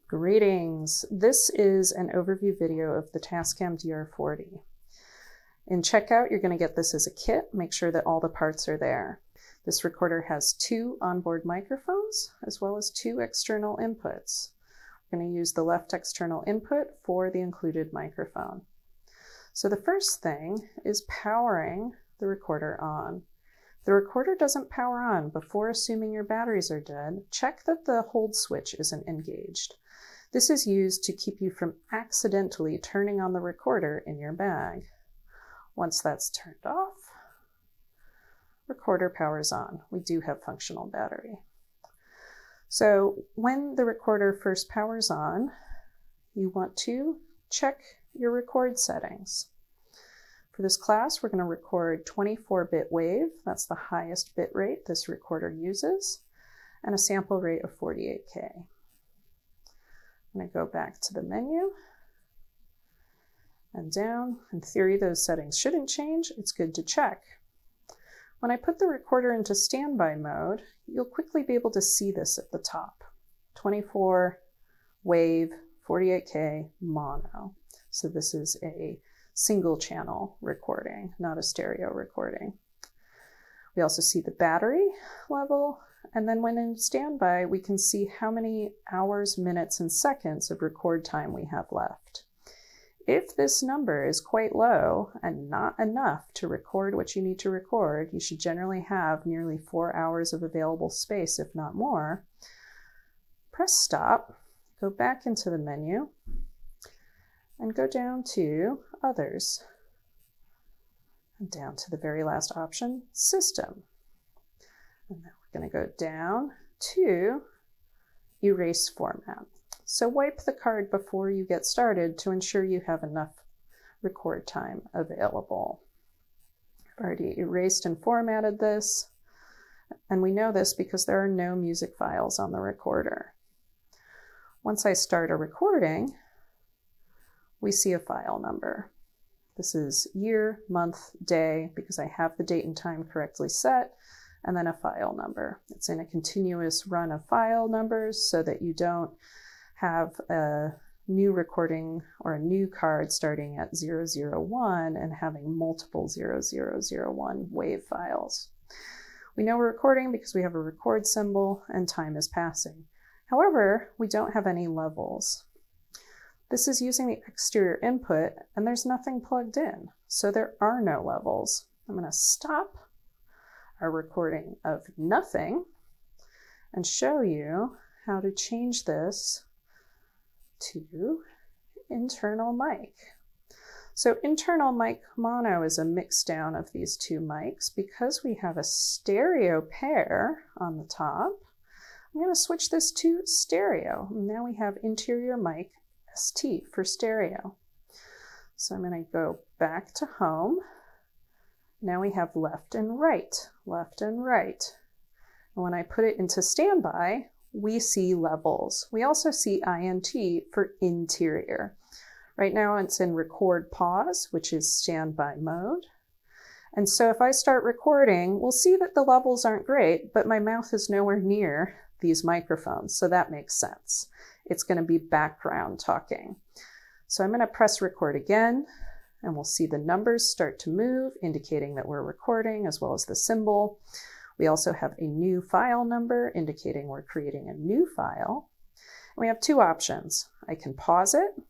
Greetings. This is an overview video of the Tascam DR-40. In checkout, you're going to get this as a kit. Make sure that all the parts are there. This recorder has 2 onboard microphones as well as 2 external inputs. We're going to use the left external input for the included microphone. So the first thing is powering the recorder on. The recorder doesn't power on before assuming your batteries are dead. Check that the hold switch isn't engaged. This is used to keep you from accidentally turning on the recorder in your bag. Once that's turned off, recorder powers on. We do have functional battery. So when the recorder first powers on, you want to check your record settings. For this class, we're going to record 24-bit wave. That's the highest bit rate this recorder uses, and a sample rate of 48K. I'm going to go back to the menu and down. In theory, those settings shouldn't change. It's good to check. When I put the recorder into standby mode, you'll quickly be able to see this at the top. 24 wave, 48K mono. So this is a single channel recording, not a stereo recording. We also see the battery level, and then when in standby, we can see how many hours, minutes, and seconds of record time we have left. If this number is quite low and not enough to record what you need to record, you should generally have nearly 4 hours of available space, if not more. Press stop, go back into the menu, and go down to Others, and down to the very last option, System. And then we're going to go down to Erase Format. So wipe the card before you get started to ensure you have enough record time available. I've already erased and formatted this, and we know this because there are no music files on the recorder. Once I start a recording, we see a file number. This is year, month, day, because I have the date and time correctly set, and then a file number. It's in a continuous run of file numbers so that you don't have a new recording or a new card starting at 001 and having multiple 0001 wave files. We know we're recording because we have a record symbol and time is passing. However, we don't have any levels. This is using the exterior input, and there's nothing plugged in, so there are no levels. I'm going to stop our recording of nothing and show you how to change this to internal mic. So internal mic mono is a mix down of these 2 mics. Because we have a stereo pair on the top, I'm going to switch this to stereo. Now we have interior mic ST for stereo. So I'm going to go back to home. Now we have left and right, left and right. And when I put it into standby, we see levels. We also see INT for interior. Right now it's in record pause, which is standby mode. And so if I start recording, we'll see that the levels aren't great, but my mouth is nowhere near these microphones, so that makes sense. It's going to be background talking. So I'm going to press record again, and we'll see the numbers start to move, indicating that we're recording, as well as the symbol. We also have a new file number, indicating we're creating a new file. And we have 2 options. I can pause it,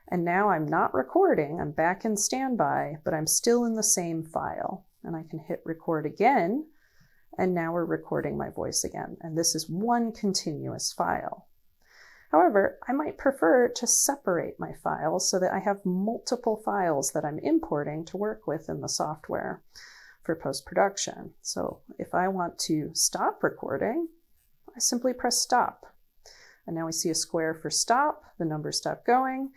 and now I'm not recording. I'm back in standby, but I'm still in the same file. And I can hit record again, and now we're recording my voice again. And this is one continuous file. However, I might prefer to separate my files so that I have multiple files that I'm importing to work with in the software for post-production. So if I want to stop recording, I simply press stop. And now we see a square for stop, the numbers stop going.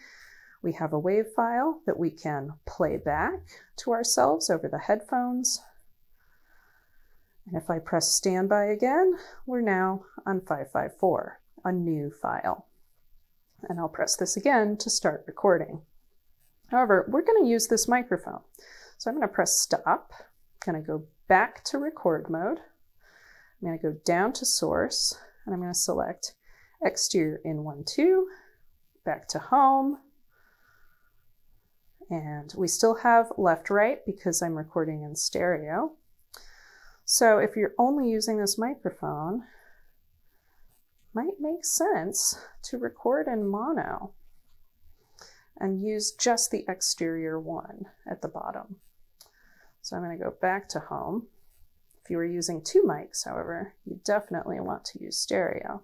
We have a WAV file that we can play back to ourselves over the headphones. And if I press standby again, we're now on 554, a new file. And I'll press this again to start recording. However, we're going to use this microphone. So I'm going to press stop. I'm going to go back to record mode. I'm going to go down to source, and I'm going to select exterior in 1, 2, back to home. And we still have left, right because I'm recording in stereo. So if you're only using this microphone, might make sense to record in mono and use just the exterior one at the bottom. So I'm going to go back to home. If you were using 2 mics, however, you definitely want to use stereo.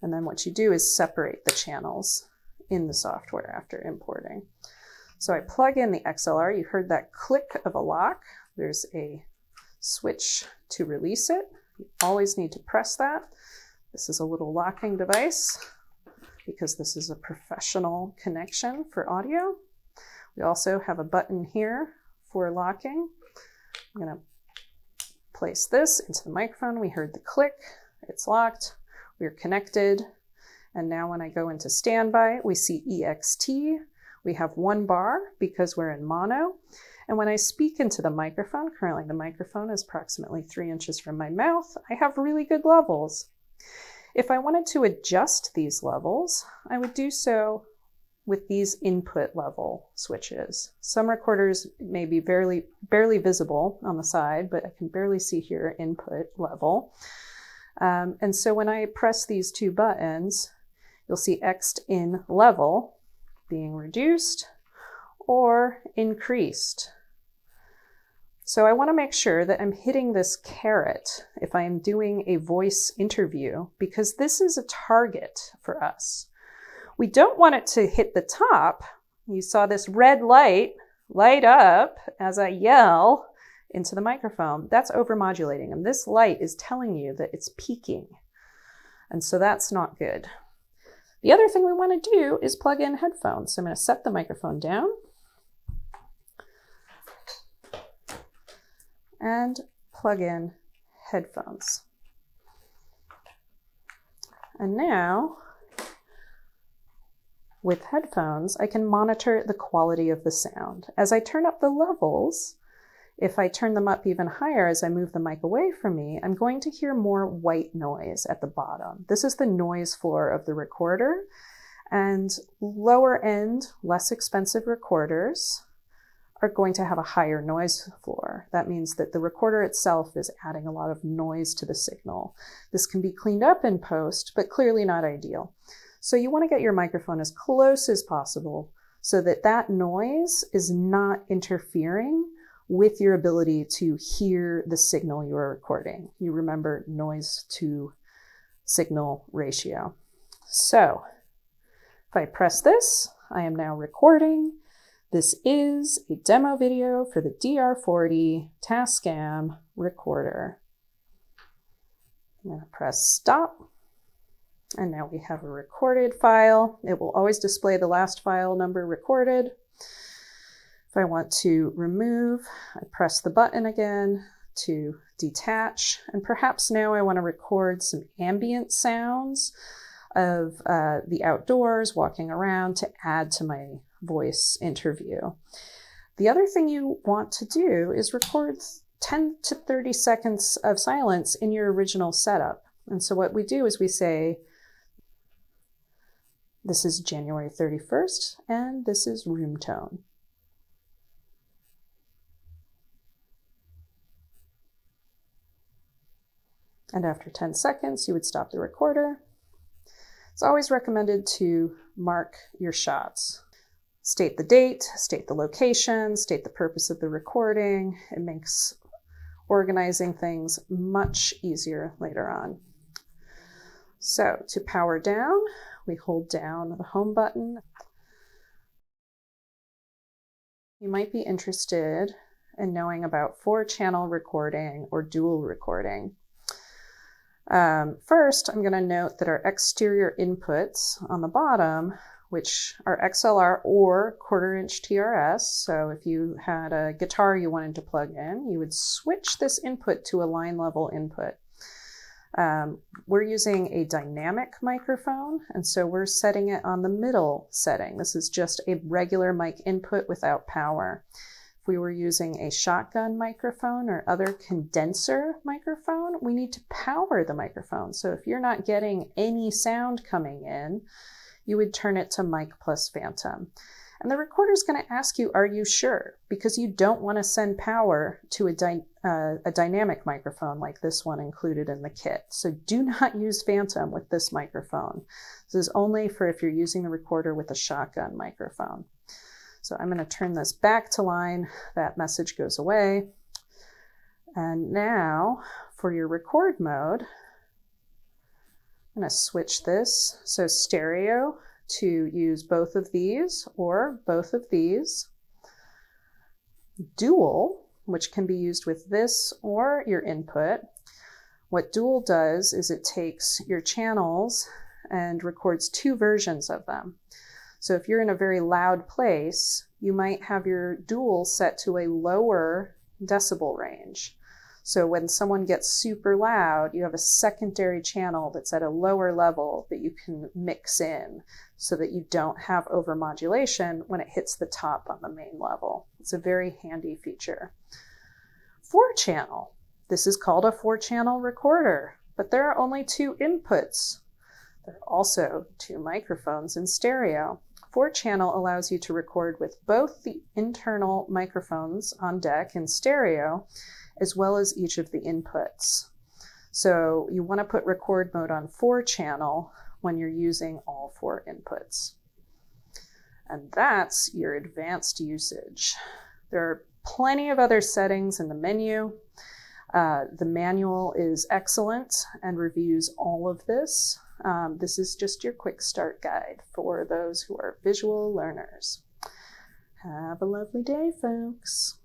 And then what you do is separate the channels in the software after importing. So I plug in the XLR. You heard that click of a lock. There's a switch to release it. You always need to press that. This is a little locking device because this is a professional connection for audio. We also have a button here for locking. I'm going to place this into the microphone. We heard the click. It's locked. We're connected. And now when I go into standby, we see EXT. We have 1 bar because we're in mono. And when I speak into the microphone, currently the microphone is approximately 3 inches from my mouth, I have really good levels. If I wanted to adjust these levels, I would do so with these input level switches. Some recorders may be barely visible on the side, but I can barely see here input level. And so when I press these 2 buttons, you'll see X'd in level being reduced or increased. So I want to make sure that I'm hitting this caret if I am doing a voice interview, because this is a target for us. We don't want it to hit the top. You saw this red light light up as I yell into the microphone. That's overmodulating, and this light is telling you that it's peaking. And so that's not good. The other thing we want to do is plug in headphones. So I'm going to set the microphone down and plug in headphones. And now, with headphones, I can monitor the quality of the sound. As I turn up the levels, if I turn them up even higher as I move the mic away from me, I'm going to hear more white noise at the bottom. This is the noise floor of the recorder, and lower end, less expensive recorders are going to have a higher noise floor. That means that the recorder itself is adding a lot of noise to the signal. This can be cleaned up in post, but clearly not ideal. So you want to get your microphone as close as possible so that that noise is not interfering with your ability to hear the signal you are recording. You remember noise to signal ratio. So if I press this, I am now recording. This is a demo video for the DR-40 Tascam recorder. I'm going to press stop. And now we have a recorded file. It will always display the last file number recorded. If I want to remove, I press the button again to detach. And perhaps now I want to record some ambient sounds of the outdoors, walking around, to add to my voice interview. The other thing you want to do is record 10 to 30 seconds of silence in your original setup. And so what we do is we say, this is January 31st, and this is room tone. And after 10 seconds, you would stop the recorder. It's always recommended to mark your shots. State the date, state the location, state the purpose of the recording. It makes organizing things much easier later on. So to power down, we hold down the home button. You might be interested in knowing about 4-channel recording or dual recording. First, I'm going to note that our exterior inputs on the bottom, which are XLR or 1/4-inch TRS, so if you had a guitar you wanted to plug in, you would switch this input to a line level input. We're using a dynamic microphone, and so we're setting it on the middle setting. This is just a regular mic input without power. If we were using a shotgun microphone or other condenser microphone, we need to power the microphone. So if you're not getting any sound coming in, you would turn it to mic plus phantom. And the recorder is going to ask you, are you sure? Because you don't want to send power to a dynamic microphone like this one included in the kit. So do not use phantom with this microphone. This is only for if you're using the recorder with a shotgun microphone. So I'm going to turn this back to line. That message goes away. And now for your record mode, I'm going to switch this. So stereo to use both of these or both of these. Dual, which can be used with this or your input. What dual does is it takes your channels and records two versions of them. So if you're in a very loud place, you might have your dual set to a lower decibel range. So when someone gets super loud, you have a secondary channel that's at a lower level that you can mix in so that you don't have overmodulation when it hits the top on the main level. It's a very handy feature. 4-channel. This is called a 4-channel recorder, but there are only 2 inputs. There are also 2 microphones in stereo. 4-channel allows you to record with both the internal microphones on deck in stereo, as well as each of the inputs. So you want to put record mode on 4-channel when you're using all 4 inputs. And that's your advanced usage. There are plenty of other settings in the menu. The manual is excellent and reviews all of this. This is just your quick start guide for those who are visual learners. Have a lovely day, folks.